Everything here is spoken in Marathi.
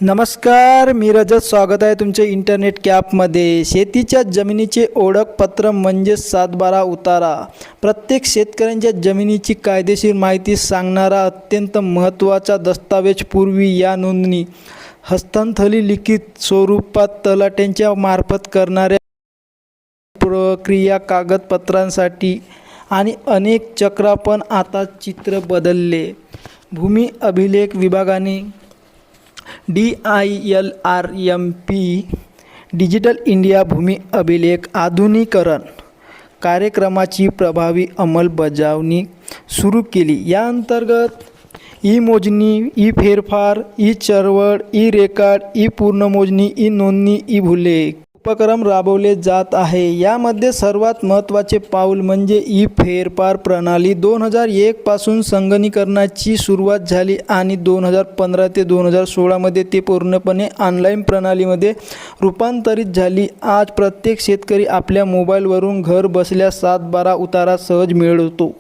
नमस्कार, मी रजत. स्वागत आहे तुमचे इंटरनेट कॅपमध्ये. शेतीच्या जमिनीचे ओळखपत्र म्हणजे 7/12 उतारा. प्रत्येक शेतकऱ्यांच्या जमिनीची कायदेशीर माहिती सांगणारा अत्यंत महत्त्वाचा दस्तावेज. पूर्वी या नोंदणी हस्तांतरित लिखित स्वरूपात तलाठ्यांच्या मार्फत करणाऱ्या प्रक्रिया कागदपत्रांसाठी आणि अनेक चक्रा, पण आता चित्र बदलले. भूमी अभिलेख विभागाने DILRMP डिजिटल इंडिया भूमी अभिलेख आधुनिकीकरण कार्यक्रमाची प्रभावी अंमलबजावणी सुरू केली. या अंतर्गत ई मोजणी, ई फेरफार, ई चळवळ, ई रेकॉर्ड, ई पूर्णमोजणी, ई नोंदणी, ई भूलेख उपक्रम राबवले जात आहे. यामध्ये सर्वात महत्त्वाचे पाऊल म्हणजे ई फेरफार प्रणाली. 2001 पासून संगणकीकरणाची सुरुवात झाली आणि 2015 ते 2016 मध्ये ते पूर्णपणे ऑनलाईन प्रणालीमध्ये रूपांतरित झाली. आज प्रत्येक शेतकरी आपल्या मोबाईलवरून घर बसल्या 7/12 उतारा सहज मिळवतो.